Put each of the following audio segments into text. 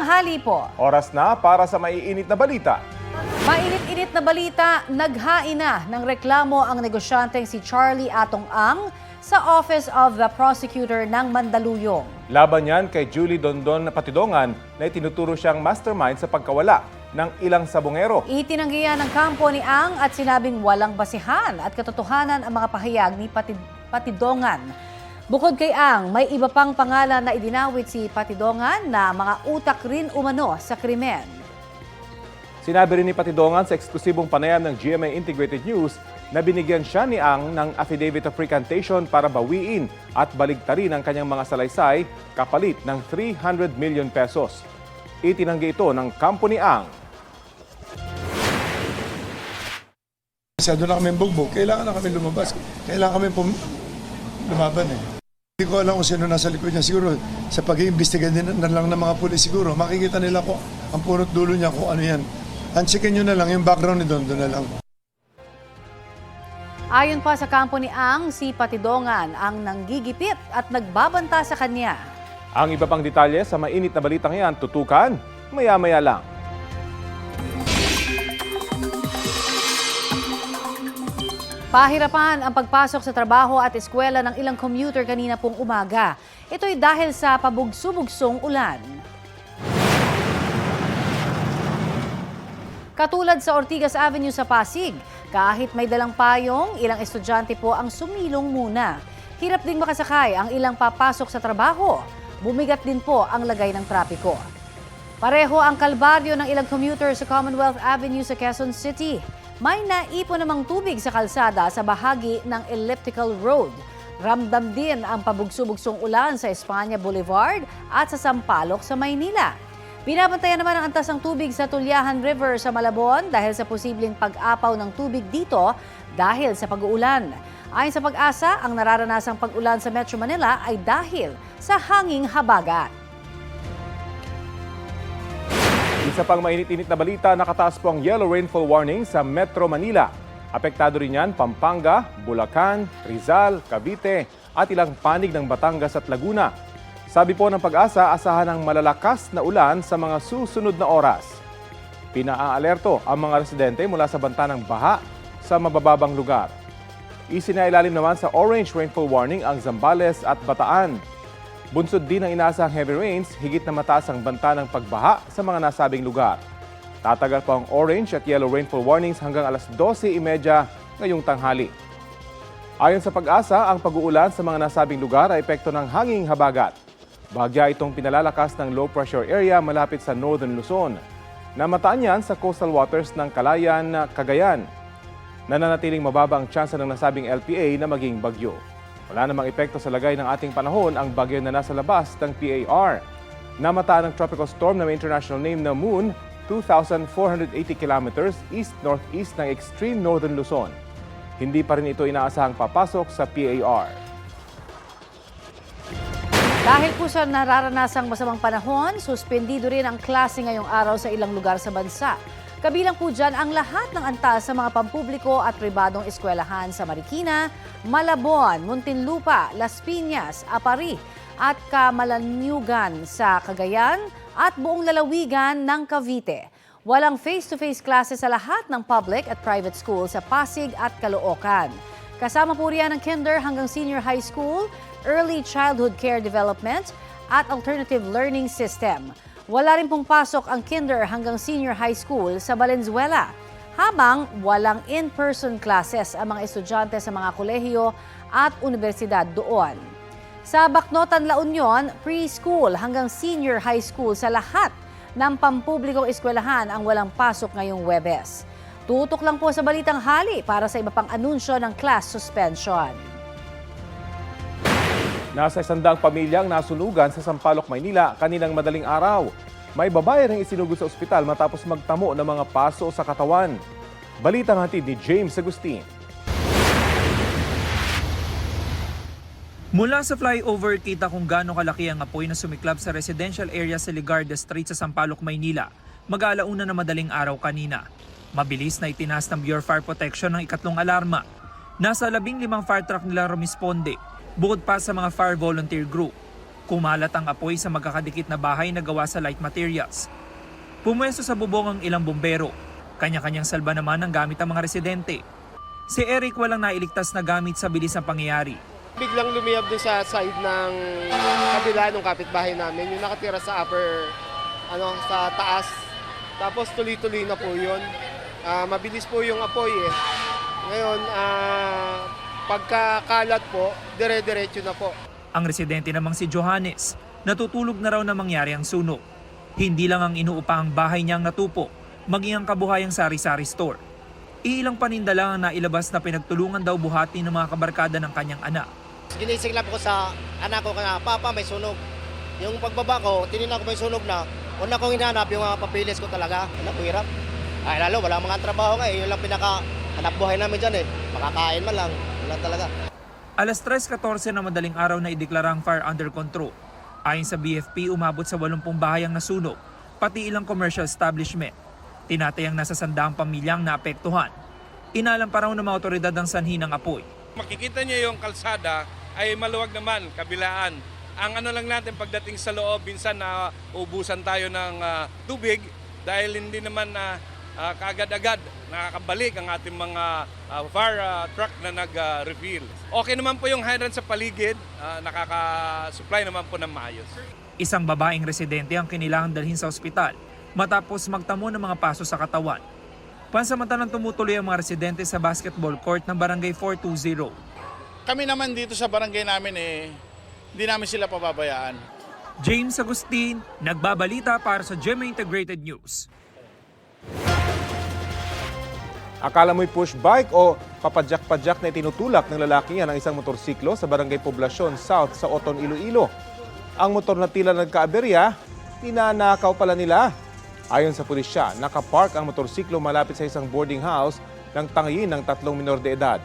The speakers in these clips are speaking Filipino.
tanghali po. Oras na para sa maiinit na balita. Mainit-init na balita, naghain na ng reklamo ang negosyanteng si Charlie Atong Ang sa Office of the Prosecutor ng Mandaluyong. Laban yan kay Julie Dondon Patidongan na itinuturo siyang mastermind sa pagkawala ng ilang sabongero. Itinanggihan ng kampo ni Ang at sinabing walang basihan at katotohanan ang mga pahayag ni Patidongan. Bukod kay Ang, may iba pang pangalan na idinawit si Patidongan na mga utak rin umano sa krimen. Sinabi rin ni Patidongan sa eksklusibong panayam ng GMA Integrated News na binigyan siya ni Ang ng affidavit of recantation para bawiin at baligtarin ang kanyang mga salaysay kapalit ng 300 million pesos. Itinanggi ito ng kampo ni Ang. Masyado na kami bugbog, kailangan na kami lumabas. Kailangan kami lumaban eh. Hindi ko alam kung sino nasa likod niya. Siguro sa pag-iimbestiga na lang ng mga pulis siguro, makikita nila ko ang punot dulo niya kung ano yan. Hansikin nyo na lang, yung background ni Dondo na lang. Ayon pa sa kampo ni Ang, si Patidongan ang nanggigipit at nagbabanta sa kanya. Ang iba pang detalye sa mainit na balitang yan, tutukan maya-maya lang. Pahirapan ang pagpasok sa trabaho at eskwela ng ilang commuter kanina pong umaga. Ito'y dahil sa pabugso-bugsong ulan. Katulad sa Ortigas Avenue sa Pasig, kahit may dalang payong, ilang estudyante po ang sumilong muna. Hirap ding makasakay ang ilang papasok sa trabaho. Bumigat din po ang lagay ng trapiko. Pareho ang kalbaryo ng ilang commuter sa Commonwealth Avenue sa Quezon City. May naipon namang tubig sa kalsada sa bahagi ng Elliptical Road. Ramdam din ang pabugso-bugsong ulan sa Espanya Boulevard at sa Sampaloc sa Maynila. Binabantayan naman ang antas ng tubig sa Tulyahan River sa Malabon dahil sa posibleng pag-apaw ng tubig dito dahil sa pag-uulan. Ayon sa Pag-asa, ang nararanasang pag-ulan sa Metro Manila ay dahil sa hanging habagat. Isa pang mainit-init na balita, nakataas po ang yellow rainfall warning sa Metro Manila. Apektado rin yan Pampanga, Bulacan, Rizal, Cavite at ilang panig ng Batangas at Laguna. Sabi po ng Pag-asa, asahan ng malalakas na ulan sa mga susunod na oras. Pinaalerto ang mga residente mula sa banta ng baha sa mabababang lugar. Isinailalim naman sa orange rainfall warning ang Zambales at Bataan. Bunsod din ang inaasahang heavy rains, higit na mataas ang banta ng pagbaha sa mga nasabing lugar. Tatagal pa ang orange at yellow rainfall warnings hanggang alas 12:30 ngayong tanghali. Ayon sa Pag-asa, ang pag-uulan sa mga nasabing lugar ay epekto ng hanging habagat. Bahagya itong pinalalakas ng low pressure area malapit sa Northern Luzon. Namataan yan sa coastal waters ng Calayan, Cagayan. Nananatiling mababa ang tsansa ng nasabing LPA na maging bagyo. Wala namang epekto sa lagay ng ating panahon ang bagyo na nasa labas ng PAR. Namataan ng tropical storm na may international name na Moon, 2,480 kilometers east-northeast ng extreme northern Luzon. Hindi pa rin ito inaasahang papasok sa PAR. Dahil po sa nararanasang masamang panahon, suspendido rin ang klase ngayong araw sa ilang lugar sa bansa. Kabilang po dyan ang lahat ng antas sa mga pampubliko at pribadong eskwelahan sa Marikina, Malabon, Muntinlupa, Las Piñas, Apari at Camalaniugan sa Cagayan at buong lalawigan ng Cavite. Walang face-to-face classes sa lahat ng public at private school sa Pasig at Caloocan. Kasama po riyan ang kinder hanggang senior high school, early childhood care development at alternative learning system. Wala rin pong pasok ang kinder hanggang senior high school sa Valenzuela, habang walang in-person classes ang mga estudyante sa mga kolehiyo at universidad doon. Sa Bacnotan, La Union, preschool hanggang senior high school sa lahat ng pampublikong eskwelahan ang walang pasok ngayong Huwebes. Tutok lang po sa Balitang Hali para sa iba pang anunsyo ng class suspension. Nasa 100 pamilyang nasunugan sa Sampaloc, Maynila kaninang madaling araw. May babae ring isinugod sa ospital matapos magtamo ng mga paso sa katawan. Balitang hatid ni James Agustin. Mula sa flyover, kita kung gaano kalaki ang apoy na sumiklab sa residential area sa Ligarda Street sa Sampaloc, Maynila. Mag-aalauna na madaling araw kanina. Mabilis na itinaas ng Bureau of Fire Protection ng ikatlong alarma. Nasa 15 fire truck nila rumisponde, bukod pa sa mga fire volunteer group. Kumalat ang apoy sa magkakadikit na bahay na gawa sa light materials. Pumwesto sa bubong ang ilang bombero. Kanya-kanyang salba naman ang gamit ng mga residente. Si Eric walang nailigtas na gamit sa bilis ng pangyayari. Biglang lumiyab din sa side ng kabila ng kapitbahay namin, yung nakatira sa upper, sa taas. Tapos tuloy-tuloy na po yun. Mabilis po yung apoy eh. Ngayon, pagkakalat po, dire-diretso na po. Ang residente namang si Johannes, natutulog na raw na mangyari ang sunog. Hindi lang ang inuupahang bahay niyang natupo, maging ang kabuhayang sari-sari store. Ilang paninda lang ang nailabas na pinagtulungan daw buhati ng mga kabarkada ng kanyang anak. Ginising lang ko sa anak ko na, Papa, may sunog. Yung pagbaba ko, tinignan ko may sunog na, una kong hinahanap yung mga papilis ko talaga. Anak, hirap. Ay, lalo, wala mga trabaho nga eh. Yun lang pinaka-hanap buhay namin dyan eh. Makakain man lang. Wala talaga. Alas 3:14 na madaling araw na ideklara ang fire under control. Ayon sa BFP, umabot sa 80 bahay ang nasunog, pati ilang commercial establishment. Tinatayang nasa 100 pamilyang naapektuhan. Inalam pa raw ng mga otoridad ang sanhi ng apoy. Makikita niyo yung kalsada ay maluwag naman, kabilaan. Ang lang natin pagdating sa loob, minsan na ubusan tayo ng tubig dahil hindi naman kaagad-agad nakakabalik ang ating mga fire truck na nag-refill. Okay naman po yung hydrant sa paligid, nakaka-supply naman po ng maayos. Isang babaeng residente ang kinilangan dalhin sa ospital matapos magtamo ng mga paso sa katawan. Pansamantalang tumutuloy ang mga residente sa basketball court ng Barangay 420. Kami naman dito sa barangay namin hindi namin sila pababayaan. James Agustin, nagbabalita para sa GMA Integrated News. Akala mo'y push bike o papadyak-padyak na itinutulak ng lalaki yan ang isang motorsiklo sa Barangay Poblacion South sa Oton, Iloilo. Ang motor na tila nagkaaberya, tinanakaw pala nila. Ayon sa pulisya, nakapark ang motorsiklo malapit sa isang boarding house ng tangiyin ng 3 minor de edad.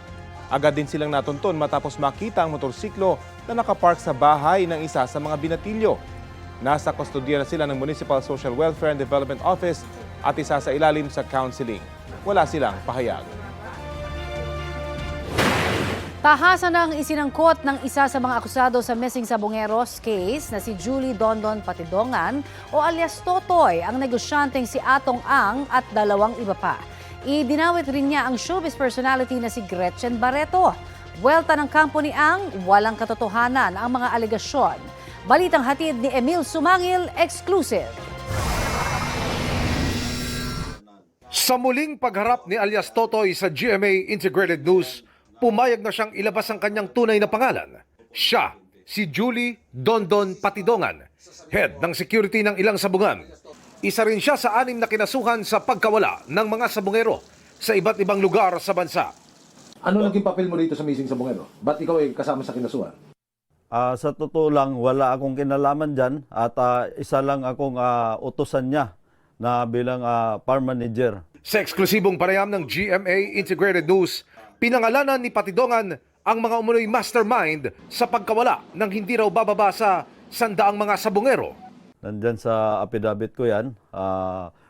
Agad din silang natunton matapos makita ang motorsiklo na nakapark sa bahay ng isa sa mga binatilyo. Nasa kustodiya na sila ng Municipal Social Welfare and Development Office at isa sa ilalim sa counseling. Wala silang pahayag. Tahasan ng isinangkot ng isa sa mga akusado sa missing Sabongeros case na si Julie Dondon Patidongan o alias Totoy, ang negosyanteng si Atong Ang at 2 iba pa. Idinawit rin niya ang showbiz personality na si Gretchen Barreto. Buwelta ng kampo ni Ang, walang katotohanan ang mga alegasyon. Balitang hatid ni Emil Sumangil, exclusive. Sa muling pagharap ni alias Totoy sa GMA Integrated News, pumayag na siyang ilabas ang kanyang tunay na pangalan. Siya, si Julie Dondon Patidongan, head ng security ng ilang sabungan. Isa rin siya sa 6 na kinasuhan sa pagkawala ng mga sabungero sa iba't ibang lugar sa bansa. Ano naging papel mo dito sa missing sabungero? Ba't ikaw ay kasama sa kinasuhan? Sa totoo lang, wala akong kinalaman dyan at isa lang akong utusan niya na bilang farm manager. Sa eksklusibong pareham ng GMA Integrated News, pinangalanan ni Patidongan ang mga umunoy mastermind sa pagkawala ng hindi raw bababa sa 100 mga sabungero. Nandyan sa affidavit ko yan,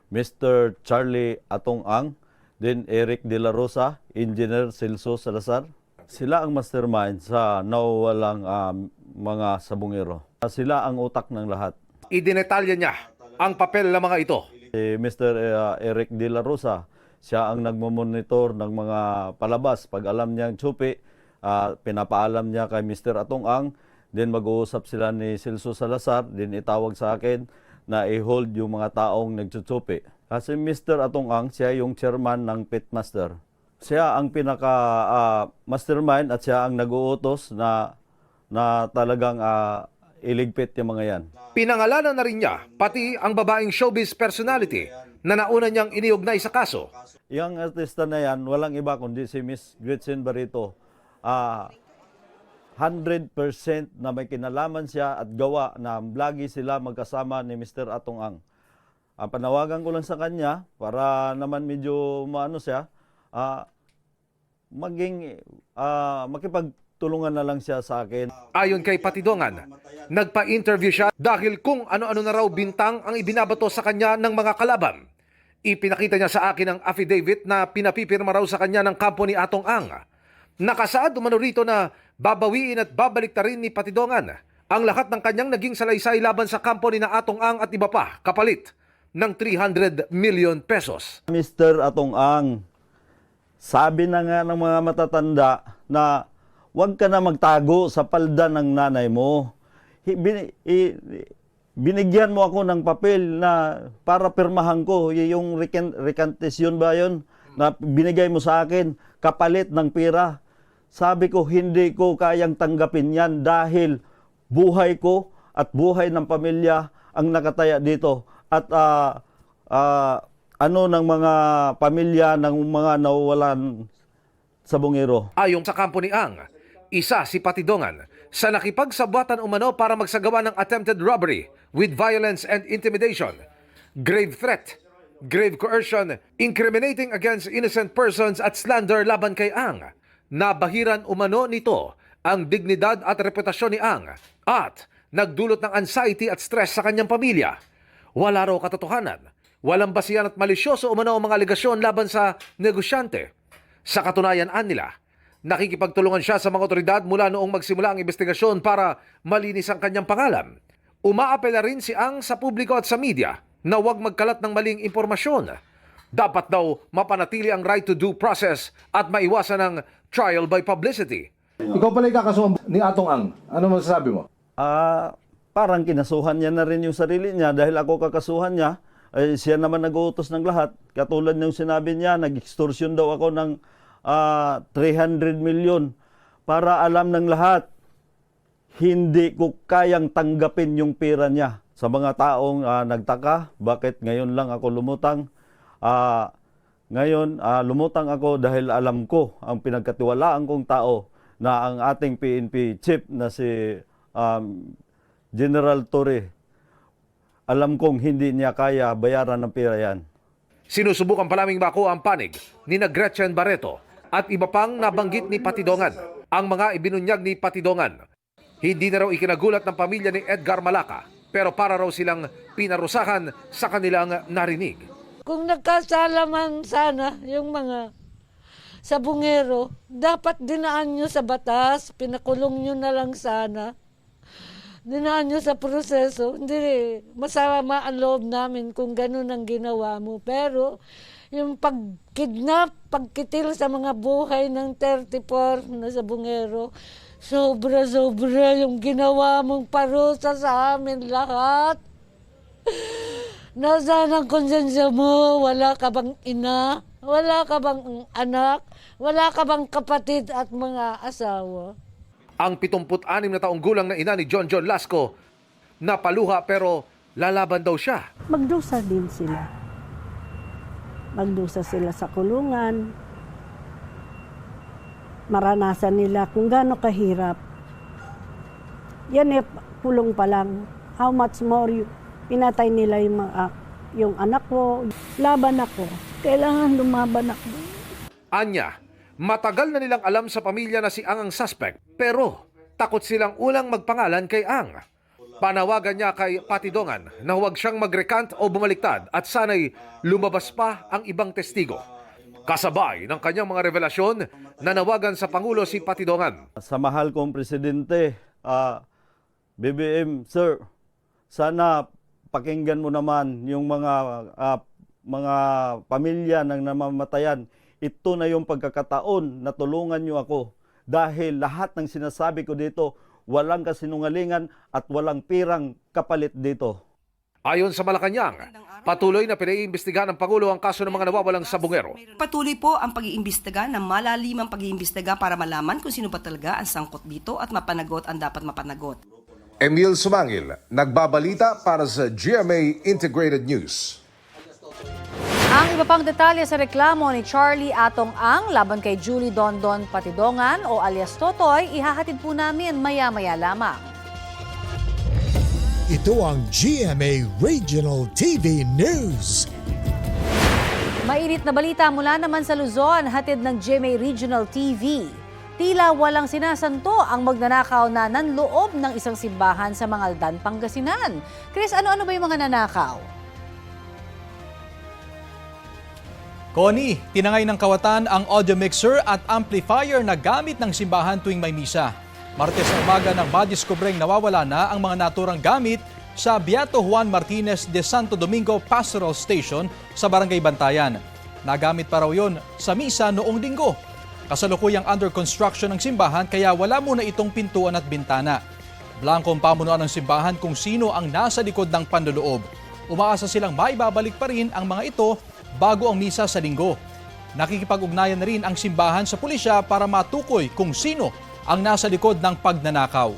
Mr. Charlie Atong Ang, then Eric De La Rosa, Engineer Celso Salazar. Sila ang mastermind sa nawawalang mga sabungero. Sila ang utak ng lahat. Idinetalya niya ang papel ng mga ito. Si Mr. Eric De La Rosa, siya ang nagmamonitor ng mga palabas. Pag alam niyang tsupi, pinapaalam niya kay Mr. Atong Ang, then mag-uusap sila ni Celso Salazar, then itawag sa akin na i-hold yung mga taong nagtsutsupi. Kasi Mr. Atong Ang, siya yung chairman ng pitmaster. Siya ang pinaka-mastermind at siya ang nag-uutos na talagang iligpit yung mga yan. Pinangalanan na rin niya pati ang babaeng showbiz personality na nauna niyang iniugnay sa kaso. Yung artista na yan, walang iba kundi si Miss Gretchen Barreto. 100% na may kinalaman siya at gawa na lagi sila magkasama ni Mr. Atong Ang. Ang panawagan ko lang sa kanya para naman medyo maano siya, makipagtulungan na lang siya sa akin. Ayon kay Patidongan, nagpa-interview siya dahil kung ano-ano na raw bintang ang ibinabato sa kanya ng mga kalaban. Ipinakita niya sa akin ang affidavit na pinapipirma raw sa kanya ng kampo ni Atong Ang. Nakasaad umano rito na babawiin at babalik ta rin ni Patidongan ang lahat ng kanyang naging salaysay laban sa kampo ni na Atong Ang at iba pa kapalit ng 300 million pesos. Mr. Atong Ang, sabi na nga ng mga matatanda na huwag ka na magtago sa palda ng nanay mo. Binigyan mo ako ng papel na para pirmahan ko, yung recantation ba yun, na binigay mo sa akin, kapalit ng pera. Sabi ko, hindi ko kayang tanggapin yan dahil buhay ko at buhay ng pamilya ang nakataya dito. At ng mga pamilya ng mga nawawalan sa bungero. Ayon sa kampo ni Ang, isa si Patidongan sa nakipagsabwatan umano para magsagawa ng attempted robbery with violence and intimidation, grave threat, grave coercion, incriminating against innocent persons at slander laban kay Ang. Nabahiran umano nito ang dignidad at reputasyon ni Ang at nagdulot ng anxiety at stress sa kanyang pamilya. Wala raw katotohanan, walang basihan at malisyoso umano ang mga alegasyon laban sa negosyante. Sa katunayan nila, nakikipagtulungan siya sa mga otoridad mula noong magsimula ang investigasyon para malinis ang kanyang pangalan. Umaapela rin si Ang sa publiko at sa media na huwag magkalat ng maling impormasyon. Dapat daw mapanatili ang right to due process at maiwasan ang trial by publicity. Ikaw pala kakasuhan ni Atong Ang. Ano masasabi mo? Parang kinasuhan niya na rin yung sarili niya dahil ako kakasuhan niya. Siya naman nag-uutos ng lahat. Katulad ng sinabi niya, nag-extortion daw ako ng 300 million para alam ng lahat, hindi ko kayang tanggapin yung pera niya. Sa mga taong nagtaka, bakit ngayon lang ako lumutang? Ngayon, lumutang ako dahil alam ko ang pinagkatiwalaan kong tao na ang ating PNP chief na si General Torre. Alam kong hindi niya kaya bayaran ng pera yan. Sinusubukan palaming makuha ang panig ni Gretchen Barreto at iba pang nabanggit ni Patidongan. Ang mga ibinunyag ni Patidongan, hindi na raw ikinagulat ng pamilya ni Edgar Malacca, pero para raw silang pinarusahan sa kanilang narinig. Kung nagkasala man sana yung mga sa bungero, dapat dinaan nyo sa batas, pinakulong nyo na lang sana. Dinaan nyo sa proseso. Hindi, masama ang loob namin kung ganun ang ginawa mo. Pero yung pagkidnap, pagkitil sa mga buhay ng 34 na sa bungero, sobra-sobra yung ginawa mong parusa sa amin lahat. Nasaan ang konsensya mo? Wala ka bang ina? Wala ka bang anak? Wala ka bang kapatid at mga asawa? Ang 76 na taong gulang na ina ni John Lasco napaluha pero lalaban daw siya. Magdusa din sila. Magdusa sila sa kulungan. Maranasan nila kung gaano kahirap. Yan pulong pa lang. How much more pinatay nila yung anak ko. Laban ako. Kailangan lumaban ako. Anya, matagal na nilang alam sa pamilya na si Ang ang suspect, pero takot silang ulang magpangalan kay Ang. Panawagan niya kay Patidongan na huwag siyang mag-recant o bumaliktad at sana'y lumabas pa ang ibang testigo. Kasabay ng kanyang mga revelasyon, nanawagan sa Pangulo si Patidongan. Sa mahal kong presidente, BBM, sir, sana pakinggan mo naman yung mga pamilya ng namamatayan. Ito na yung pagkakataon na tulungan niyo ako dahil lahat ng sinasabi ko dito, walang kasinungalingan at walang pirang kapalit dito. Ayon sa Malacanang, patuloy na pinaiimbestigahan ng Pangulo ang kaso ng mga nawawalang sa bungero. Patuloy po ang pag-iimbestiga ng malalimang pag-iimbestiga para malaman kung sino ba talaga ang sangkot dito at mapanagot ang dapat mapanagot. Emil Sumangil, nagbabalita para sa GMA Integrated News. Ang iba pang detalye sa reklamo ni Charlie Atong Ang laban kay Julie Dondon Patidongan o alias Totoy, ihahatid po namin maya-maya lamang. Ito ang GMA Regional TV News. Mainit na balita mula naman sa Luzon, hatid ng GMA Regional TV. Tila walang sinasanto ang magnanakaw na nanloob ng isang simbahan sa Mangaldan, Pangasinan. Chris, ano-ano ba yung mga nanakaw? Connie, tinangay ng kawatan ang audio mixer at amplifier na gamit ng simbahan tuwing may misa. Martes na umaga nang madiskubreng nawawala na ang mga naturang gamit sa Beato Juan Martinez de Santo Domingo Pastoral Station sa Barangay Bantayan. Nagamit pa raw yun sa misa noong linggo. Kasalukuyang under construction ng simbahan kaya wala muna itong pintuan at bintana. Blankong pamunuan ng simbahan kung sino ang nasa likod ng panloloob. Umaasa silang maibabalik pa rin ang mga ito bago ang misa sa linggo. Nakikipag-ugnayan na rin ang simbahan sa pulisya para matukoy kung sino ang nasa likod ng pagnanakaw.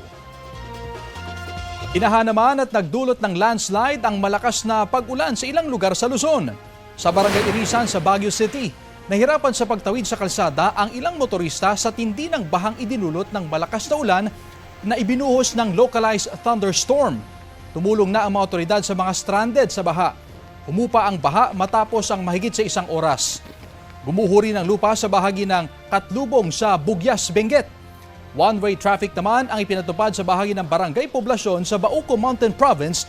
Inaha naman at nagdulot ng landslide ang malakas na pag-ulan sa ilang lugar sa Luzon. Sa Barangay Irisan sa Baguio City, nahirapan sa pagtawid sa kalsada ang ilang motorista sa tindi ng bahang idinulot ng malakas na ulan na ibinuhos ng localized thunderstorm. Tumulong na ang mga otoridad sa mga stranded sa baha. Humupa ang baha matapos ang mahigit sa 1 oras. Gumuho rin ang lupa sa bahagi ng Katlubong sa Bugyas, Benguet. One-way traffic naman ang ipinatupad sa bahagi ng Barangay Poblasyon sa Bauco Mountain Province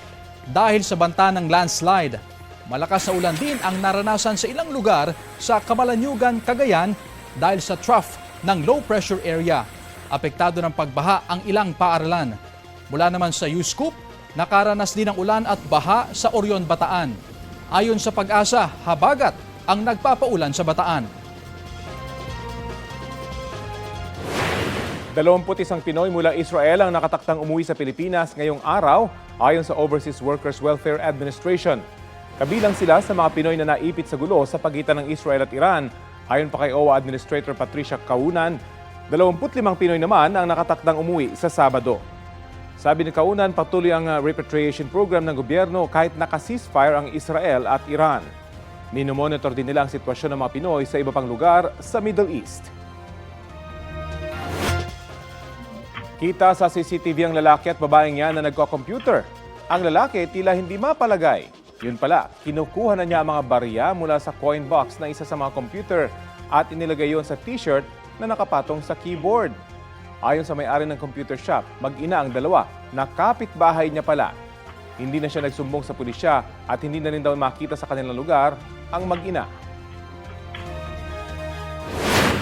dahil sa banta ng landslide. Malakas na ulan din ang naranasan sa ilang lugar sa Camalaniugan, Cagayan dahil sa trough ng low pressure area. Apektado ng pagbaha ang ilang paaralan. Mula naman sa USCOOP, nakaranas din ng ulan at baha sa Orion, Bataan. Ayon sa Pag-asa, habagat ang nagpapaulan sa Bataan. 21 Pinoy mula Israel ang nakatakdang umuwi sa Pilipinas ngayong araw ayon sa Overseas Workers Welfare Administration. Kabilang sila sa mga Pinoy na naipit sa gulo sa pagitan ng Israel at Iran. Ayon pa kay OWA Administrator Patricia Kaunan, 25 Pinoy naman ang nakatakdang umuwi sa Sabado. Sabi ni Kaunan, patuloy ang repatriation program ng gobyerno kahit naka-ceasefire ang Israel at Iran. Minomonitor din nila ang sitwasyon ng mga Pinoy sa iba pang lugar sa Middle East. Kita sa CCTV ang lalaki at babaeng yan na nagko-computer. Ang lalaki tila hindi mapalagay. Yun pala, kinukuha na niya ang mga barya mula sa coin box na isa sa mga computer at inilagay yon sa t-shirt na nakapatong sa keyboard. Ayon sa may-ari ng computer shop, mag-ina ang dalawa na kapitbahay niya pala. Hindi na siya nagsumbong sa pulisya at hindi na rin daw makita sa kanilang lugar ang mag-ina.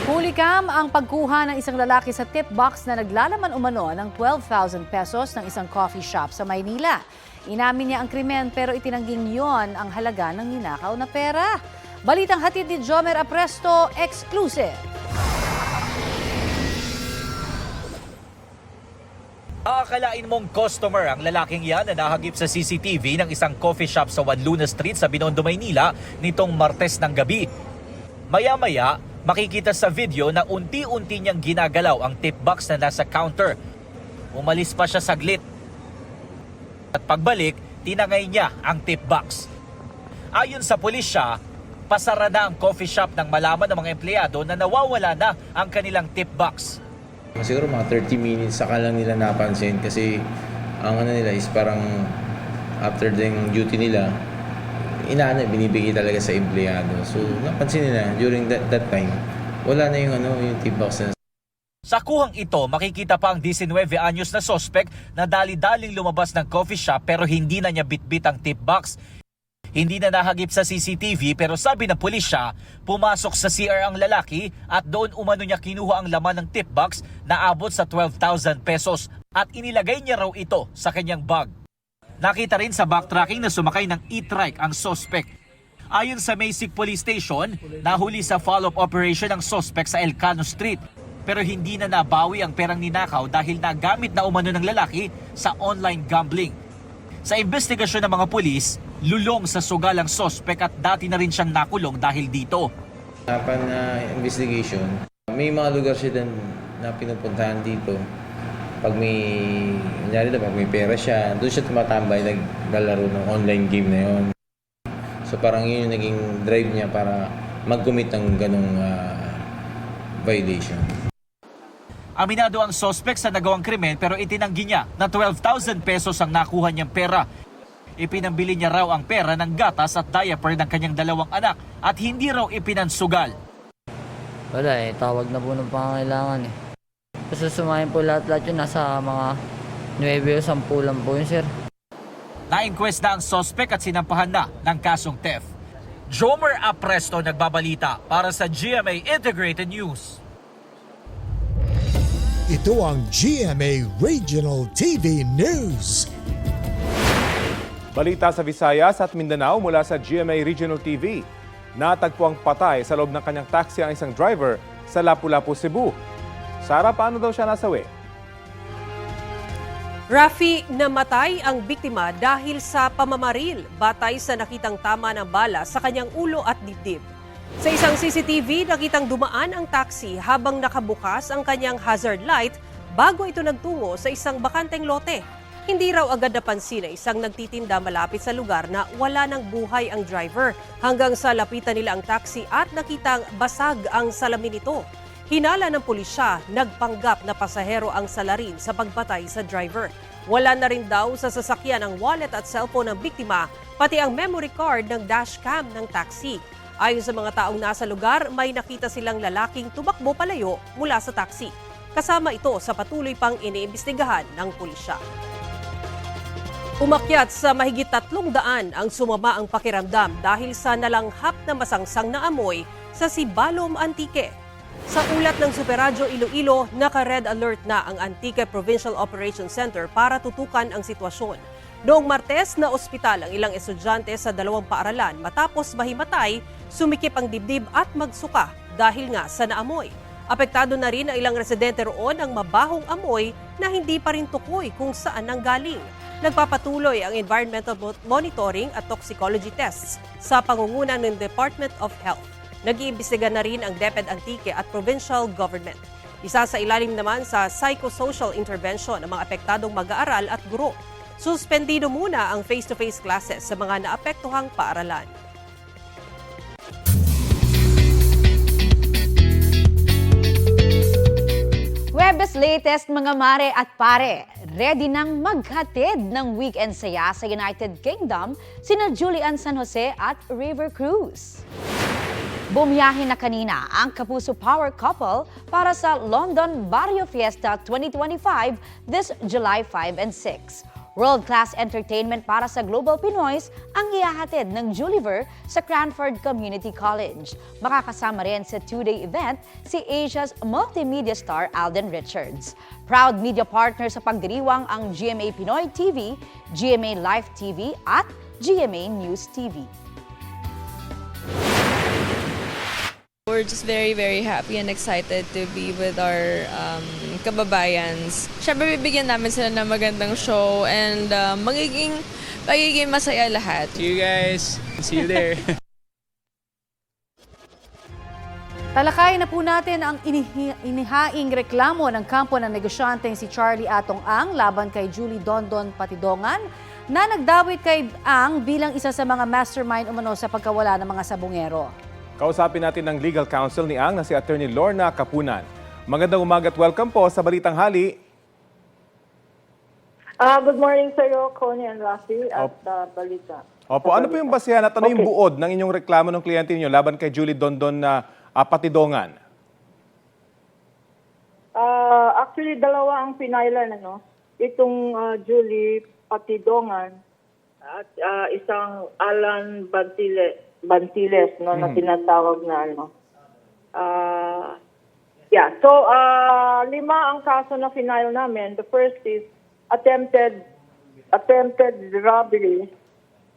Hulikam ang pagkuha ng isang lalaki sa tip box na naglalaman umano ng 12,000 pesos ng isang coffee shop sa Maynila. Inamin niya ang krimen pero itinangging yon ang halaga ng ninakaw na pera. Balitang hatid ni Jomer Apresto, exclusive. Aakalain mong customer ang lalaking yan na nahagip sa CCTV ng isang coffee shop sa Juan Street sa Binondo, Maynila nitong Martes ng gabi. Maya-maya, makikita sa video na unti-unti niyang ginagalaw ang tip box na nasa counter. Umalis pa siya saglit. At pagbalik, tinangay niya ang tip box. Ayon sa pulisya, pasara na ang coffee shop nang malaman ng mga empleyado na nawawala na ang kanilang tip box. Siguro mga 30 minutes saka lang nila napansin kasi ang ano nila is parang after ng duty nila, binibigay talaga sa empleyado. So napansin nila during that time, wala na yung tip box na. Sa kuhang ito, makikita pa ang 19 anyos na suspect na dali-daling lumabas ng coffee shop pero hindi na niya bitbit ang tip box. Hindi na nahagip sa CCTV pero sabi ng pulisya, pumasok sa CR ang lalaki at doon umano niya kinuha ang laman ng tip box na abot sa 12,000 pesos at inilagay niya raw ito sa kanyang bag. Nakita rin sa backtracking na sumakay ng e-trike ang suspect. Ayon sa Maysig Police Station, nahuli sa follow-up operation ang suspect sa Elcano Street. Pero hindi na nabawi ang perang ninakaw dahil nagamit na umano ng lalaki sa online gambling. Sa investigasyon ng mga pulis, lulong sa sugal ang suspect at dati na rin siyang nakulong dahil dito. Upon investigation, may mga lugar siya na pinupuntahan dito. Pag may pera siya, doon siya tumatambay, naglalaro ng online game na yon. So parang yun yung naging drive niya para mag-commit ng ganong violation. Aminado ang suspect sa nagawang krimen pero itinanggi niya na 12,000 pesos ang nakuha niyang pera. Ipinambili niya raw ang pera ng gatas at diaper ng kanyang 2 anak at hindi raw ipinansugal. Wala tawag na po ng pangangailangan Kasi sumayin po lahat yun, nasa mga 9 o 10 lang po yun, sir. Na-inquest na ang suspect at sinampahan na ng kasong theft. Jomer Apresto nagbabalita para sa GMA Integrated News. Ito ang GMA Regional TV News. Balita sa Visayas at Mindanao mula sa GMA Regional TV. Natagpuang patay sa loob ng kanyang taxi ang isang driver sa Lapu-Lapu, Cebu. Sara, paano daw siya nasawi? Rafi, namatay ang biktima dahil sa pamamaril batay sa nakitang tama ng bala sa kanyang ulo at dibdib. Sa isang CCTV, nakitang dumaan ang taxi habang nakabukas ang kanyang hazard light bago ito nagtungo sa isang bakanteng lote. Hindi raw agad napansin na isang nagtitinda malapit sa lugar na wala ng buhay ang driver hanggang sa lapitan nila ang taxi at nakitang basag ang salamin nito. Hinala ng pulisya, nagpanggap na pasahero ang salarin sa pagbatay sa driver. Wala na rin daw sa sasakyan ang wallet at cellphone ng biktima, pati ang memory card ng dashcam ng taxi. Ayon sa mga taong nasa lugar, may nakita silang lalaking tumakbo palayo mula sa taxi. Kasama ito sa patuloy pang iniimbestigahan ng pulisya. Umakyat sa mahigit 300 ang sumama ang pakiramdam dahil sa nalanghap na masangsang na amoy sa Sibalom, Antique. Sa ulat ng Superradyo Iloilo, naka-red alert na ang Antique Provincial Operations Center para tutukan ang sitwasyon. Noong Martes, na ospital ang ilang estudyante sa 2 paaralan matapos mahimatay, sumikip ang dibdib at magsuka dahil nga sa naamoy. Apektado na rin ang ilang residente roon ng mabahong amoy na hindi pa rin tukoy kung saan nanggaling. Nagpapatuloy ang environmental monitoring at toxicology tests sa pangunguna ng Department of Health. Nag-iimbestiga na rin ang DepEd Antique at provincial government. Isa sa ilalim naman sa psychosocial intervention ng mga apektadong mag-aaral at guro. Suspendido muna ang face-to-face classes sa mga naapektuhang paaralan. Webes latest mga mare at pare, ready nang maghatid ng weekend saya sa United Kingdom sina Julian San Jose at River Cruz. Bumiyahe na kanina ang Kapuso Power couple para sa London Barrio Fiesta 2025 this July 5 and 6. World-class entertainment para sa Global Pinoys ang ihahatid ng Juliver sa Cranford Community College. Makakasama rin sa 2-day event si Asia's multimedia star Alden Richards. Proud media partner sa pagdiriwang ang GMA Pinoy TV, GMA Live TV at GMA News TV. We're just very, very happy and excited to be with our kababayans. Siyempre, bibigyan namin sila ng magandang show and magiging masaya lahat. See you guys. See you there. Talakayin na po natin ang inihaing reklamo ng kampo ng negosyanteng si Charlie Atong Ang laban kay Julie Dondon Patidongan na nagdawit kay Ang bilang isa sa mga mastermind umano sa pagkawala ng mga sabungero. Kausapin natin ng legal counsel ni Ang na si Attorney Lorna Kapunan. Magandang umaga at welcome po sa Balitang Hali. Good morning sa iyo, Connie and Rafi at Balita. Opo, ano po yung basehan at ano yung buod ng inyong reklamo ng kliyente niyo laban kay Julie Dondon na Patidongan? Actually, dalawa ang pinailan, Itong Julie Patidongan at isang Alan Bantiles, na tinatawag na, So, 5 ang kaso na final namin. The first is attempted robbery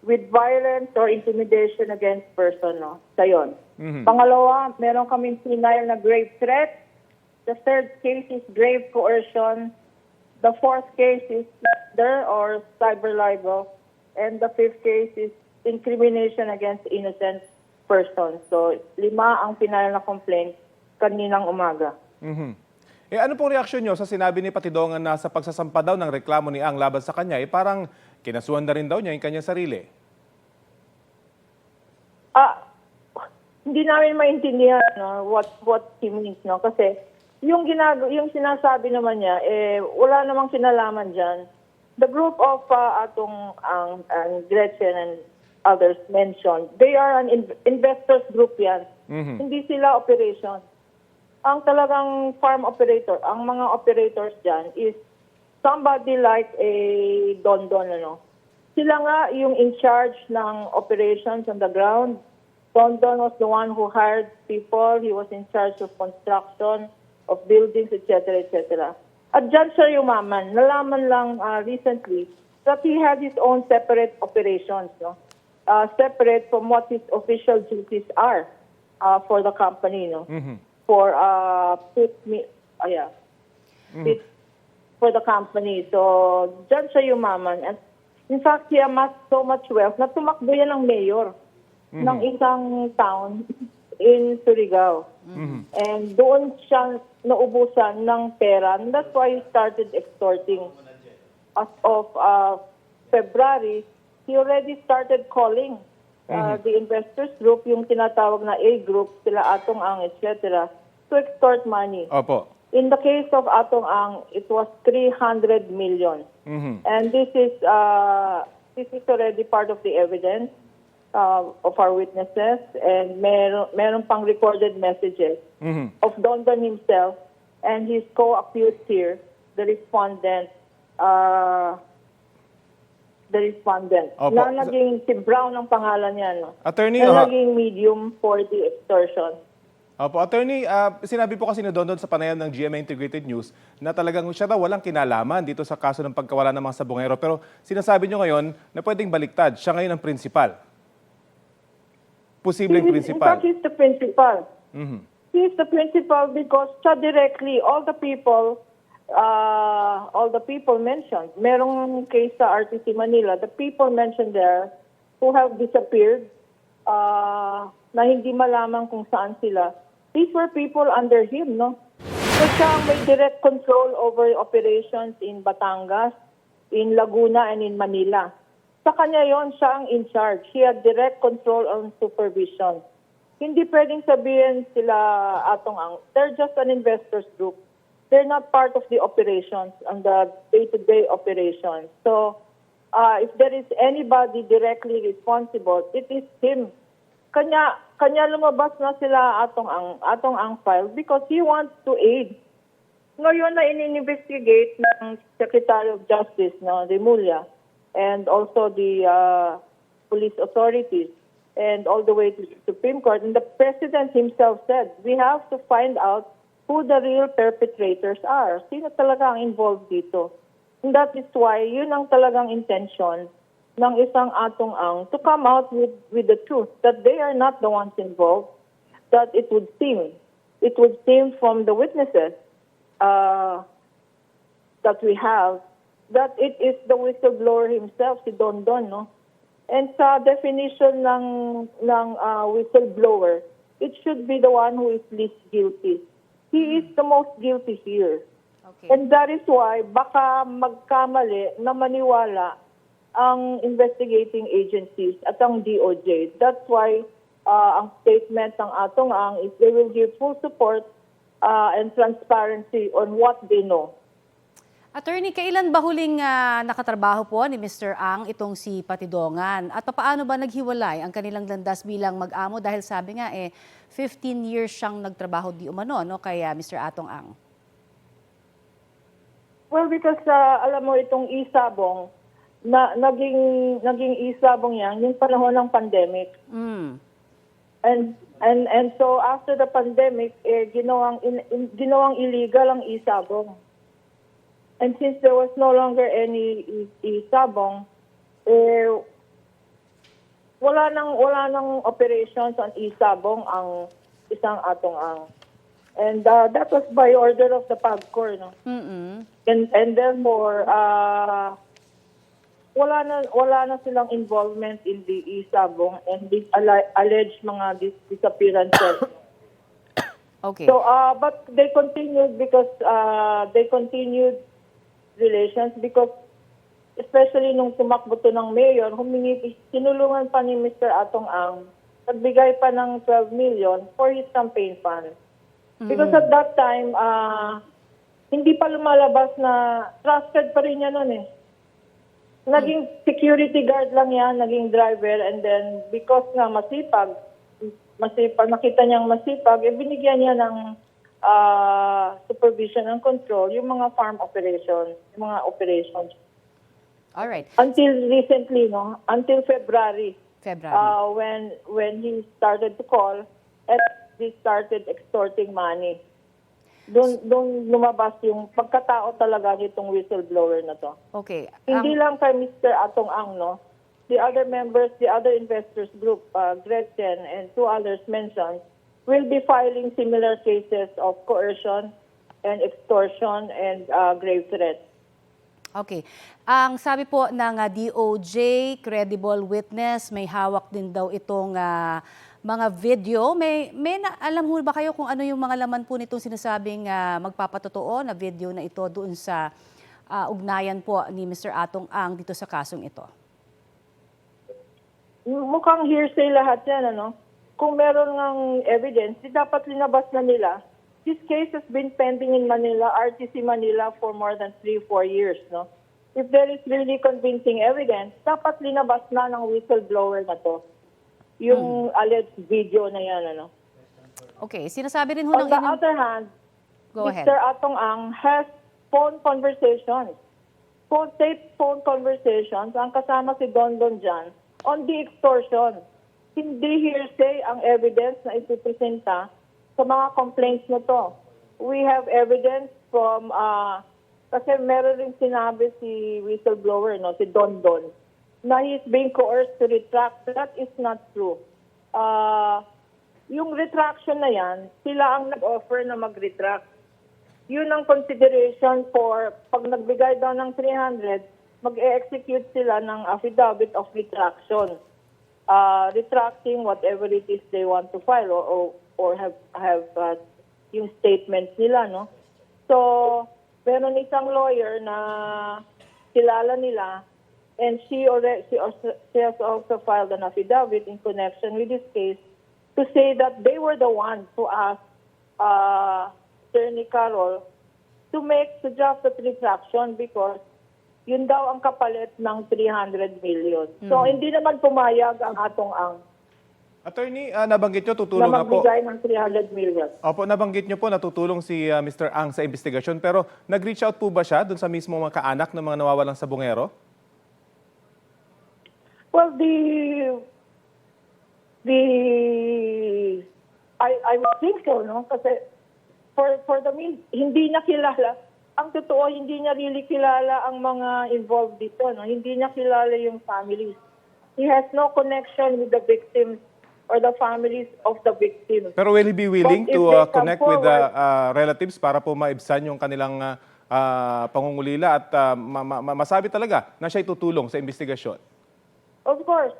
with violence or intimidation against person, Sayon. Pangalawa, meron kaming final na grave threat. The third case is grave coercion. The fourth case is murder or cyber libel. And the fifth case is incrimination against innocent person. So, 5 ang final na complaint kaninang umaga. Ano pong reaksyon nyo sa sinabi ni Patidongan na sa pagsasampa daw ng reklamo ni Ang laban sa kanya, parang kinasuhan na rin daw niya yung kanyang sarili? Hindi namin maintindihan what he means, kasi yung sinasabi naman niya, wala namang kinalaman dyan. The group of Atong Ang and Gretchen and others mentioned, they are an investors group yan. Hindi sila operation. Ang talagang farm operator, ang mga operators dyan is somebody like a Dondon, Sila nga yung in charge ng operations on the ground. Dondon was the one who hired people. He was in charge of construction. of buildings, etc., etc. At dyan siya yumaman. Nalaman lang recently that he had his own separate operations, no? Separate from what his official duties are for the company, no? For for the company. So, dyan siya yumaman. And in fact, he amassed so much wealth na tumakbo yan ng mayor ng isang town in Surigao. And doon siya naubusan ng pera. And that's why he started extorting. As of February, he already started calling the investors group, yung tinatawag na A group, sila Atong Ang, etc., to extort money. Opo. In the case of Atong Ang, it was 300 million. And this is already part of the evidence of our witnesses, and meron pang recorded messages of Dondon himself and his co-accused here, the respondent. Opo. Na naging si Brown ang pangalan niya, no? Attorney, na naging medium for the extortion. Opo, Attorney, sinabi po kasi ni Dondon sa panayam ng GMA Integrated News na talagang siya daw walang kinalaman dito sa kaso ng pagkawala ng mga sabongero. Pero sinasabi nyo ngayon na pwedeng baliktad. Siya ngayon ang principal. Posibleng principal. In fact, he's the principal. He's the principal because siya directly, all the people mentioned. Merong case sa RTC Manila, the people mentioned there who have disappeared, na hindi malaman kung saan sila. These were people under him, no? So siya ang may direct control over operations in Batangas, in Laguna, and in Manila. Sa kanya yon, siya ang in charge. He had direct control and supervision. Hindi pwedeng sabihin sila Atong Ang. They're just an investors group. They're not part of the operations and the day-to-day operations. So, if there is anybody directly responsible, it is him. Kanya lumabas na sila Atong Ang file because he wants to aid. Ngayon na in-investigate ng Secretary of Justice, no, Remulla, and also the police authorities, and all the way to the Supreme Court. And the President himself said, we have to find out who the real perpetrators are. Sino talaga ang involved dito? And that is why yun ang talagang intention ng isang Atong Ang to come out with the truth, that they are not the ones involved, that it would seem from the witnesses that we have, that it is the whistleblower himself, si Dondon, no? And sa definition ng whistleblower, it should be the one who is least guilty. He is the most guilty here. Okay. And that is why baka magkamali na maniwala ang investigating agencies at ang DOJ. That's why ang statement ng Atong Ang is they will give full support and transparency on what they know. Attorney, kailan ba huling nakatrabaho po ni Mr. Ang itong si Patidongan? At paano ba naghiwalay ang kanilang landas bilang mag-amo? Dahil sabi nga 15 years siyang nagtrabaho di umano, no, kay Mr. Atong Ang. Well, because alam mo itong isabong, naging isabong yan yung panahon ng pandemic. And so after the pandemic, ginawang illegal ang isabong. And since there was no longer any isabong, wala nang operations on isabong ang isang Atong Ang. And that was by order of the PAGCOR, no? And therefore, wala na silang involvement in the isabong and these alleged mga disappearances. Okay. So, but they continued because relations because especially nung tumakbo to ng mayor, sinulungan pa ni Mr. Atong Ang, nagbigay pa ng 12 million for his campaign fund. Because at that time, hindi pa lumalabas na trusted pa rin niya nun . Naging security guard lang yan, naging driver, and then because nga masipag, nakita niyang masipag, binigyan niya ng supervision and control, yung mga farm operations, yung mga operations. All right. Until recently, no? Until February. When he started to call and he started extorting money. Doon lumabas yung pagkatao talaga nitong whistleblower na to. Okay. Hindi lang kay Mr. Atong Ang, no? The other members, the other investors group, Gretchen and 2 others mentioned, will be filing similar cases of coercion and extortion and grave threats. Okay. Ang sabi po ng DOJ, credible witness, may hawak din daw itong mga video. Alam mo ba kayo kung ano yung mga laman po nitong sinasabing magpapatotoo na video na ito doon sa ugnayan po ni Mr. Atong Ang dito sa kasong ito? Mukhang hearsay lahat yan, ano? Kung meron ng evidence, dapat linabas na nila. This case has been pending in Manila, RTC Manila, for more than 3-4 years, no? If there is really convincing evidence, dapat linabas na ng whistleblower na to. Yung alleged video na yan, ano? Okay, sinasabi rin ho On the other hand, Go ahead. Mr. Atong Ang has phone conversations. Phone conversations, ang kasama si Don dyan, on the extortion. Hindi hearsay ang evidence na ipipresenta sa mga complaints na to. We have evidence from, kasi meron rin sinabi si whistleblower, no, si Don, na he's being coerced to retract. That is not true. Yung retraction na yan, sila ang nag-offer na mag-retract. Yun ang consideration for, pag nagbigay daw ng 300, mag-execute sila ng affidavit of retraction. Retracting whatever it is they want to file or have yung statements nila, no? So, meron isang lawyer na kilala nila and she has also filed an affidavit in connection with this case to say that they were the ones who asked Attorney Carol to draft the retraction because yun daw ang kapalit ng 300 million. So, hindi naman pumayag ang Atong Ang Attorney, nabanggit nyo, tutulong na na po. magbigay ng 300 million. Opo, nabanggit nyo po, natutulong si Mr. Ang sa investigasyon. Pero nag-reach out po ba siya dun sa mismo mga kaanak ng mga nawawalang sabungero? Well, I would think so, no? Kasi for the hindi na kilala. Ang totoo, hindi niya really kilala ang mga involved dito, no? Hindi niya kilala yung families. He has no connection with the victims or the families of the victims. Pero will he be willing But if to they come connect with the forward- relatives para po maibsan yung kanilang pangungulila at masabi talaga na siya tutulong sa investigasyon? Of course,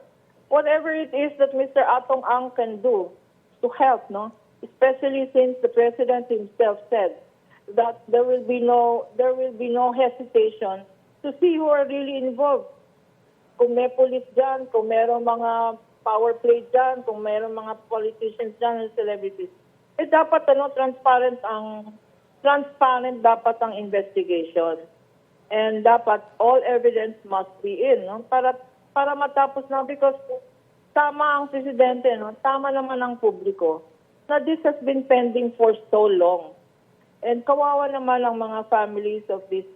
whatever it is that Mr. Atong Ang can do to help, no? Especially since the President himself said that there will be no hesitation to see who are really involved. Kung may police dyan, kung mayroong mga power play dyan, kung mayroong mga politicians dyan and celebrities, dapat transparent dapat ang investigation. And dapat all evidence must be in, no? Para matapos na, because tama ang presidente, no? Tama naman ang publiko na this has been pending for so long. And kawawa naman ang mga families of these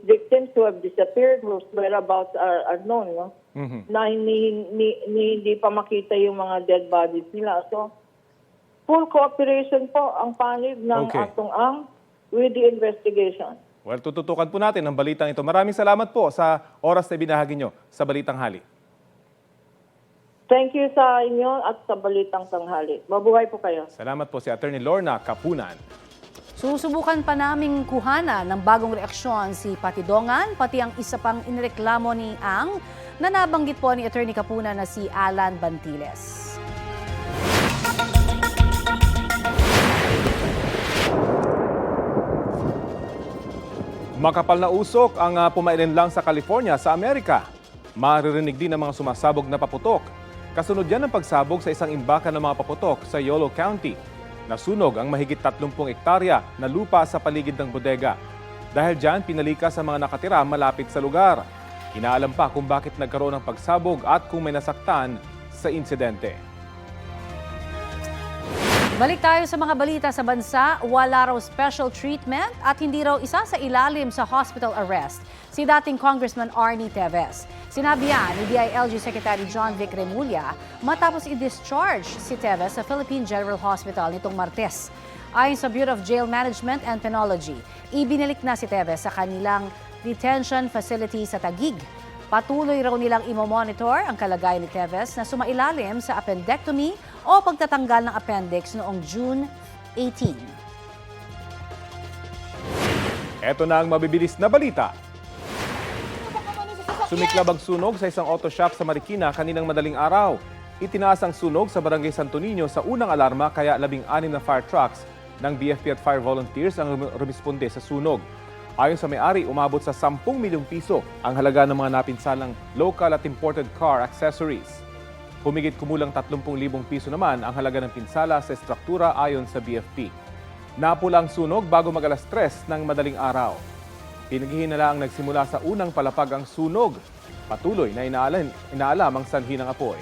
victims who have disappeared, whose whereabouts are known, no? Na hindi pa makita yung mga dead bodies nila. So, full cooperation po ang panig ng Atong Ang with the investigation. Well, tututukan po natin ang balitang ito. Maraming salamat po sa oras na binahagi nyo sa Balitang Hali. Thank you sa inyo at sa Balitang Tanghali. Mabuhay po kayo. Salamat po si Attorney Lorna Kapunan. Susubukan pa naming kuhana ng bagong reaksyon si Patidongan, pati ang isa pang inireklamo ni Ang na nabanggit po ni Attorney Kapunan na si Alan Bantiles. Makapal na usok ang pumailinlang sa California sa Amerika. Maririnig din ang mga sumasabog na paputok. Kasunod yan ang pagsabog sa isang imbakan ng mga paputok sa Yolo County. Nasunog ang mahigit 30 hektarya na lupa sa paligid ng bodega. Dahil dyan, pinalikas ang mga nakatira malapit sa lugar. Inaalam pa kung bakit nagkaroon ng pagsabog at kung may nasaktan sa insidente. Balik tayo sa mga balita sa bansa. Wala raw special treatment at hindi raw isa sa ilalim sa hospital arrest si dating Congressman Arnie Teves. Sinabi yan ni DILG Secretary John Vic Remulla matapos i-discharge si Teves sa Philippine General Hospital nitong Martes. Ayon sa Bureau of Jail Management and Penology, ibinalik na si Teves sa kanilang detention facility sa Taguig. Patuloy raw nilang imo-monitor ang kalagayan ni Teves na sumailalim sa appendectomy o pagtatanggal ng appendix noong June 18. Ito na ang mabibilis na balita. Sumiklab ang sunog sa isang auto shop sa Marikina kaninang madaling araw. Itinaas ang sunog sa Barangay Santo Niño sa unang alarma kaya 16 na fire trucks ng BFP at fire volunteers ang rumisponde sa sunog. Ayon sa may-ari, umabot sa 10 milyong piso ang halaga ng mga napinsalang local at imported car accessories. Humigit kumulang 30,000 piso naman ang halaga ng pinsala sa estruktura ayon sa BFP. Napula ang sunog bago mag-alas 3 ng madaling araw. Pinaghihinala ang nagsimula sa unang palapag ang sunog. Patuloy na inaalam ang sanhi ng apoy.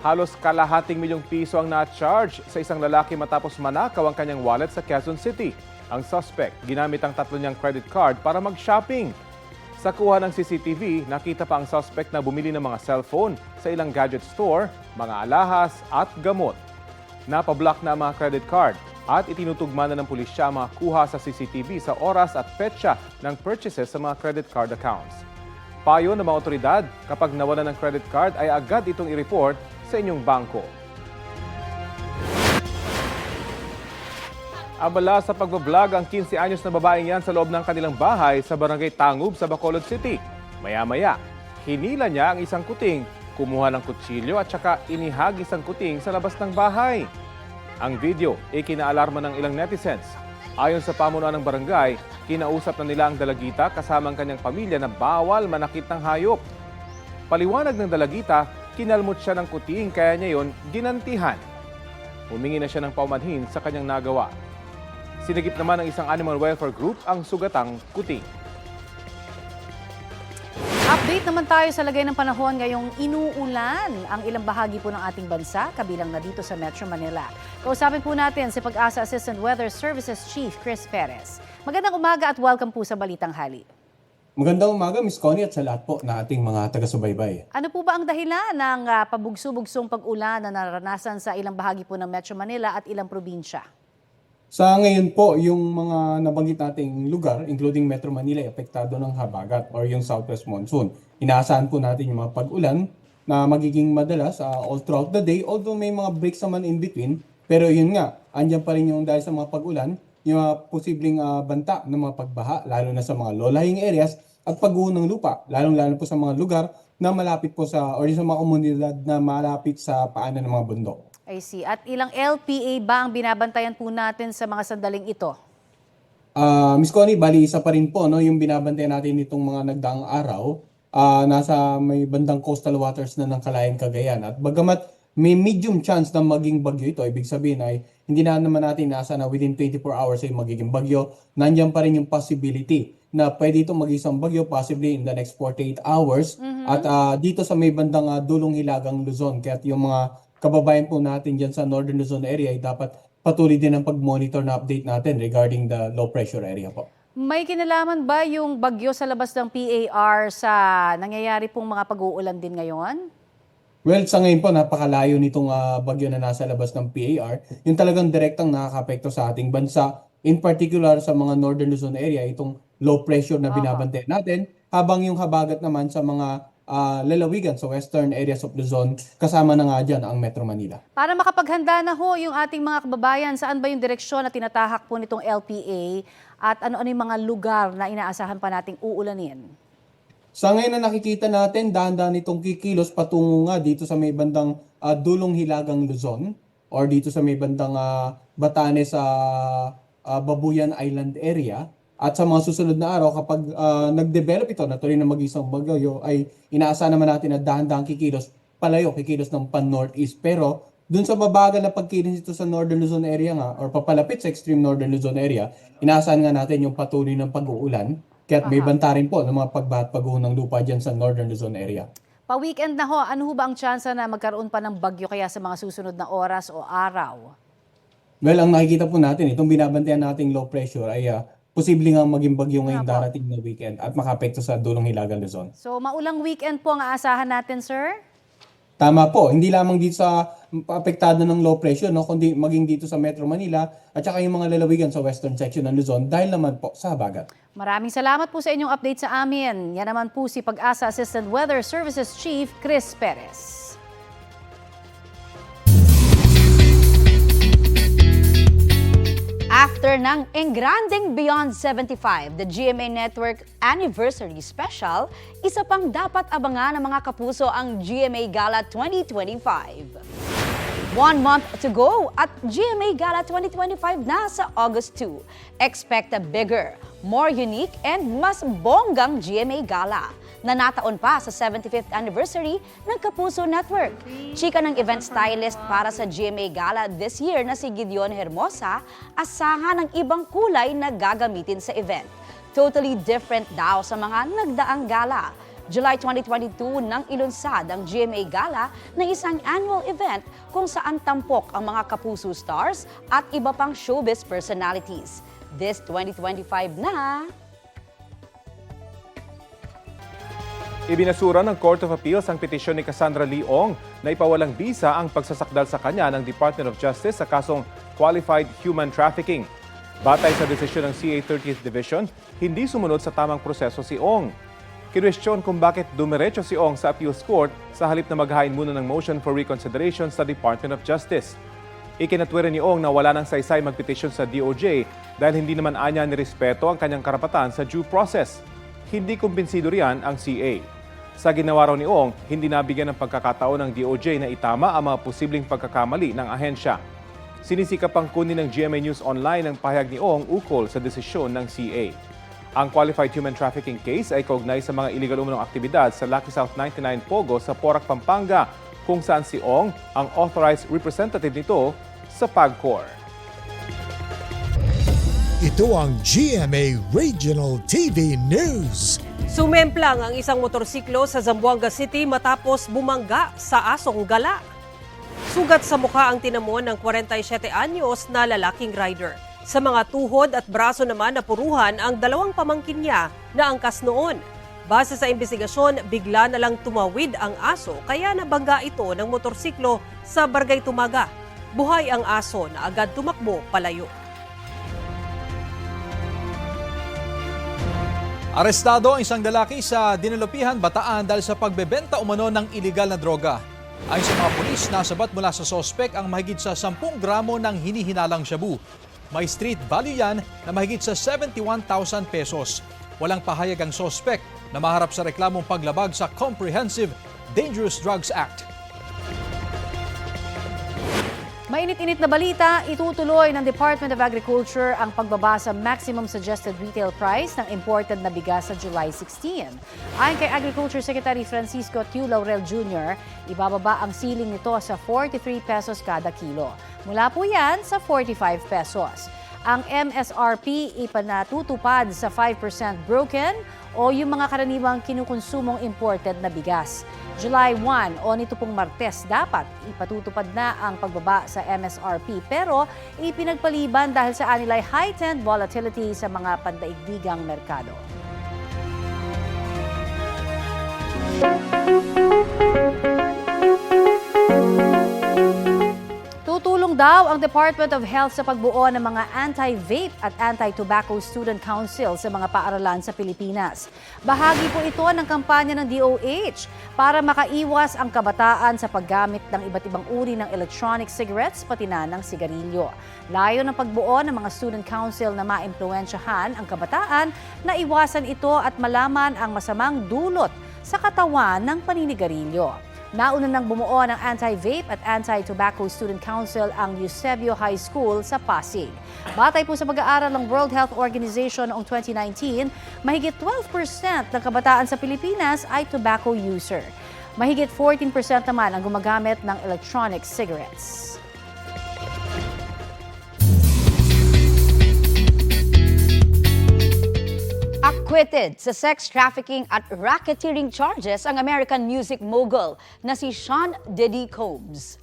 Halos kalahating milyong piso ang na-charge sa isang lalaki matapos manakaw ang kanyang wallet sa Quezon City. Ang suspect, ginamit ang 3 niyang credit card para mag-shopping. Sa kuha ng CCTV, nakita pa ang suspect na bumili ng mga cellphone sa ilang gadget store, mga alahas at gamot. Napablock na ang mga credit card at itinutugma na ng pulisya ang mga kuha sa CCTV sa oras at petsa ng purchases sa mga credit card accounts. Payo ng mga otoridad, kapag nawalan ng credit card ay agad itong i-report sa inyong bangko. Abala sa pagbablog ang 15 anyos na babaeng yan sa loob ng kanilang bahay sa Barangay Tangub sa Bacolod City. Maya-maya, hinila niya ang isang kuting, kumuha ng kutsilyo at saka inihagis ang kuting sa labas ng bahay. Ang video ay kinaalarma ng ilang netizens. Ayon sa pamunuan ng barangay, kinausap na nila ang dalagita kasama ang kanyang pamilya na bawal manakit ng hayop. Paliwanag ng dalagita, kinalmot siya ng kuting kaya niya yon ginantihan. Humingi na siya ng paumanhin sa kanyang nagawa. Sinagip naman ng isang animal welfare group ang sugatang kuting. Update naman tayo sa lagay ng panahon ngayong inuulan ang ilang bahagi po ng ating bansa, kabilang na dito sa Metro Manila. Kausapin po natin si Pag-asa Assistant Weather Services Chief Chris Perez. Magandang umaga at welcome po sa Balitang Hali. Magandang umaga, Ms. Connie, at sa lahat po na ating mga taga-subaybay. Ano po ba ang dahilan ng pabugso-bugsong pag-ulan na naranasan sa ilang bahagi po ng Metro Manila at ilang probinsya? Sa ngayon po, yung mga nabanggit nating lugar, including Metro Manila, apektado ng habagat or yung southwest monsoon. Inaasahan po natin yung mga pag-ulan na magiging madalas all throughout the day, although may mga breaks naman in between. Pero yun nga, andyan pa rin yung dahil sa mga pag-ulan, yung mga posibleng banta ng mga pagbaha, lalo na sa mga low-lying areas at pagguho ng lupa, lalong-lalo po sa mga lugar na malapit po sa, or sa mga komunidad na malapit sa paanan ng mga bundok. I see. At ilang LPA ba ang binabantayan po natin sa mga sandaling ito? Ms. Connie, bali isa pa rin po no, yung binabantayan natin nitong mga nagdaang araw. Nasa may bandang coastal waters na ng Kalayaan, Cagayan. At bagamat may medium chance na maging bagyo ito, ibig sabihin ay hindi na naman natin nasa na within 24 hours ay magiging bagyo. Nandiyan pa rin yung possibility na pwede itong mag-isang bagyo possibly in the next 48 hours. At dito sa may bandang dulong hilagang Luzon, kaya yung mga kababayan po natin dyan sa Northern Luzon area ay dapat patuloy din ang pag-monitor na update natin regarding the low pressure area po. May kinalaman ba yung bagyo sa labas ng PAR sa nangyayari pong mga pag-uulan din ngayon? Well, sa ngayon po, napakalayo nitong bagyo na nasa labas ng PAR. Yung talagang direktang nakaka-apekto sa ating bansa, in particular sa mga Northern Luzon area, itong low pressure na binabantayan natin, habang yung habagat naman sa mga lalawigan sa western areas of Luzon, kasama na nga dyan ang Metro Manila. Para makapaghanda na ho yung ating mga kababayan, saan ba yung direksyon na tinatahak po nitong LPA at ano-ano yung mga lugar na inaasahan pa nating uulanin? Sa ngayon na nakikita natin, dahan-dahan itong kikilos patungo nga dito sa may bandang dulong hilagang Luzon or dito sa may bandang Batanes sa Babuyan Island area. At sa mga susunod na araw, kapag nag-develop ito na tuloy na mag-isang bagyo, ay inaasahan naman natin na dahan-dahan kikilos ng pan-northeast. Pero dun sa babagal na pagkilos ito sa Northern Luzon area nga, or papalapit sa extreme Northern Luzon area, inaasahan nga natin yung patuloy ng pag-uulan. Kaya may banta rin po ng mga pagbaha at pagguho ng lupa dyan sa Northern Luzon area. Pa-weekend na ho, ano ho ba ang tsansa na magkaroon pa ng bagyo kaya sa mga susunod na oras o araw? Well, ang nakikita po natin, itong binabantayan nating low pressure ay posibleng nga maging bagyo ngayong darating na weekend at makaapekto sa dulong hilagang Luzon. So, maulang weekend po ang aasahan natin, sir? Tama po, hindi lamang dito sa apektado ng low pressure, no, kundi maging dito sa Metro Manila at saka yung mga lalawigan sa western section ng Luzon dahil naman po sa habagat. Maraming salamat po sa inyong update sa amin. Yan naman po si Pag-asa Assistant Weather Services Chief Chris Perez. After ng Engranding Beyond 75, the GMA Network Anniversary Special, isa pang dapat abangan ng mga kapuso ang GMA Gala 2025. 1 month to go at GMA Gala 2025 na sa August 2. Expect a bigger, more unique, and mas bonggang GMA Gala na nataon pa sa 75th anniversary ng Kapuso Network. Chika ng event stylist para sa GMA Gala this year na si Gideon Hermosa, asahan ng ibang kulay na gagamitin sa event. Totally different daw sa mga nagdaang gala. July 2022 nang ilunsad ang GMA Gala na isang annual event kung saan tampok ang mga Kapuso stars at iba pang showbiz personalities. This 2025 na... Ibinasura ng Court of Appeals ang petisyon ni Cassandra Leong na ipawalang bisa ang pagsasakdal sa kanya ng Department of Justice sa kasong Qualified Human Trafficking. Batay sa desisyon ng CA 30th Division, hindi sumunod sa tamang proseso si Ong. Kinwestiyon kung bakit dumiretso si Ong sa Appeals Court sa halip na maghain muna ng motion for reconsideration sa Department of Justice. Ikinatwiran ni Ong na wala nang saysay magpetisyon sa DOJ dahil hindi naman anya nirespeto ang kanyang karapatan sa due process. Hindi kumbinsido riyan ang CA. Sa ginawa raw ni Ong, hindi nabigyan ng pagkakataon ng DOJ na itama ang mga posibleng pagkakamali ng ahensya. Sinisikap pang kunin ng GMA News Online ang pahayag ni Ong ukol sa desisyon ng CA. Ang Qualified Human Trafficking case ay kaugnay sa mga illegal umunong aktibidad sa Lucky South 99 Pogo sa Porac, Pampanga, kung saan si Ong ang authorized representative nito sa PAGCOR. Ito ang GMA Regional TV News. Sumemplang ang isang motorsiklo sa Zamboanga City matapos bumangga sa asong gala. Sugat sa mukha ang tinamon ng 47 anyos na lalaking rider. Sa mga tuhod at braso naman napuruhan ang dalawang pamangkin niya na angkas noon. Base sa investigasyon, bigla na lang tumawid ang aso kaya nabangga ito ng motorsiklo sa Barangay Tumaga. Buhay ang aso na agad tumakbo palayo. Arestado ang isang lalaki sa Dinalupihan, Bataan dahil sa pagbebenta umano ng iligal na droga. Ayon sa mga pulis, nasabat mula sa sospek ang mahigit sa 10 gramo ng hinihinalang shabu. May street value yan na mahigit sa 71,000 pesos. Walang pahayag ang sospek na maharap sa reklamong paglabag sa Comprehensive Dangerous Drugs Act. Mainit-init na balita, itutuloy ng Department of Agriculture ang pagbaba sa maximum suggested retail price ng imported na bigas sa July 16. Ayon kay Agriculture Secretary Francisco Tiu Laurel Jr., ibababa ang ceiling nito sa 43 pesos kada kilo. Mula po yan sa 45 pesos. Ang MSRP ipanatutupad sa 5% broken o yung mga karaniwang kinukonsumong imported na bigas. July 1 o nito pong Martes dapat ipatutupad na ang pagbaba sa MSRP pero ipinagpaliban dahil sa anilay heightened volatility sa mga pandaigdigang merkado. Tutulong daw ang Department of Health sa pagbuo ng mga anti-vape at anti-tobacco student council sa mga paaralan sa Pilipinas. Bahagi po ito ng kampanya ng DOH para makaiwas ang kabataan sa paggamit ng iba't ibang uri ng electronic cigarettes pati na ng sigarilyo. Layo ng pagbuo ng mga student council na maimpluwensyahan ang kabataan na iwasan ito at malaman ang masamang dulot sa katawan ng paninigarilyo. Nauna nang bumuo ng Anti-Vape at Anti-Tobacco Student Council ang Eusebio High School sa Pasig. Batay po sa pag-aaral ng World Health Organization noong 2019, mahigit 12% ng kabataan sa Pilipinas ay tobacco user. Mahigit 14% naman ang gumagamit ng electronic cigarettes. Acquitted sa sex trafficking at racketeering charges ang American music mogul na si Sean Diddy Combs.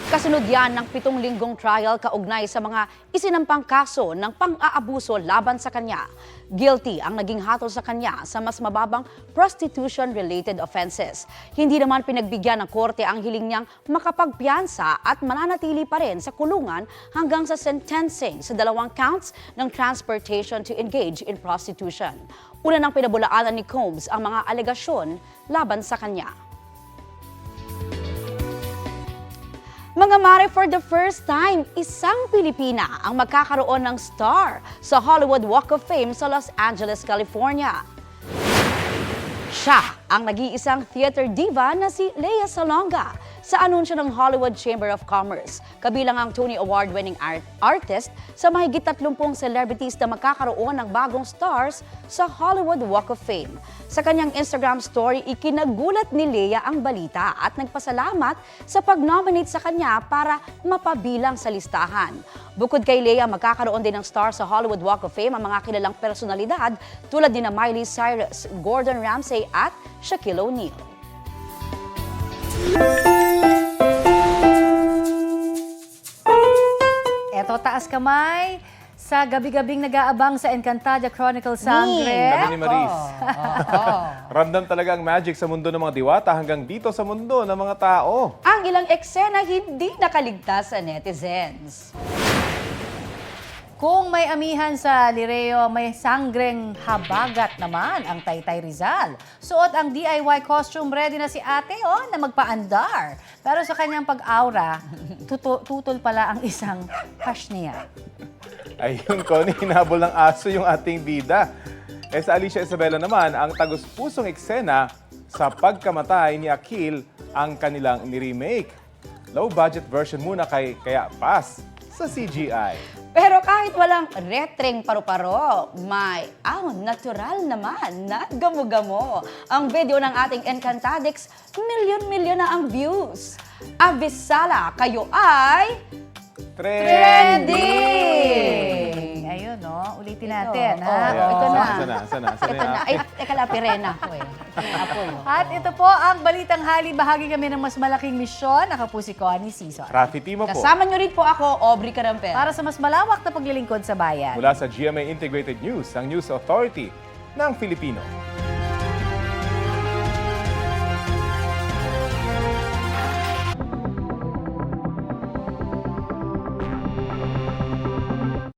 Kasunod yan ng 7 linggong trial kaugnay sa mga isinampang kaso ng pang-aabuso laban sa kanya. Guilty ang naging hatol sa kanya sa mas mababang prostitution-related offenses. Hindi naman pinagbigyan ng korte ang hiling niyang makapagpiyansa at mananatili pa rin sa kulungan hanggang sa sentencing sa 2 counts ng transportation to engage in prostitution. Una nang pinabulaanan ni Combs ang mga alegasyon laban sa kanya. Mga mare, for the first time, isang Pilipina ang magkakaroon ng star sa Hollywood Walk of Fame sa Los Angeles, California. Siya ang nag-iisang theater diva na si Lea Salonga sa anunsyo ng Hollywood Chamber of Commerce. Kabilang ang Tony Award-winning artist sa mahigit 30 celebrities na magkakaroon ng bagong stars sa Hollywood Walk of Fame. Sa kanyang Instagram story, ikinagulat ni Lea ang balita at nagpasalamat sa pag-nominate sa kanya para mapabilang sa listahan. Bukod kay Lea, magkakaroon din ng star sa Hollywood Walk of Fame ang mga kilalang personalidad tulad ni Miley Cyrus, Gordon Ramsay at Shaquille O'Neal. Eto, taas kamay sa gabi-gabing nag-aabang sa Encantadia Chronicles Sangre. Sabi ni Maris. Ramdam talaga ang magic sa mundo ng mga diwata hanggang dito sa mundo ng mga tao. Ang ilang eksena hindi nakaligtas sa netizens. Kung may amihan sa Lireo, may sangreng habagat naman ang Taytay Rizal. Suot ang DIY costume, ready na si ate na magpaandar. Pero sa kanyang pag-aura, tutol pala ang isang crush niya. Ayun, Connie, hinabol ng aso yung ating bida. Sa Alicia Isabela naman, ang tagus-pusong eksena sa pagkamatay ni Akil ang kanilang ni-remake. Low-budget version muna kaya pass sa CGI. Pero kahit walang retreng paru-paro, may natural naman na gamo-gamo. Ang video ng ating Encantadix, milyon-milyon na ang views. Abisala, kayo ay trending! Ayun, ulitin natin. Ito na. Sana Ay, teka lang, pirena ko At ito po ang Balitang Hali. Bahagi kami ng mas malaking misyon. Ako po si Connie Season. Rafi Timo po. Kasama nyo rin po ako, Aubrey Carampel. Para sa mas malawak na paglilingkod sa bayan. Mula sa GMA Integrated News, ang News Authority ng Filipino.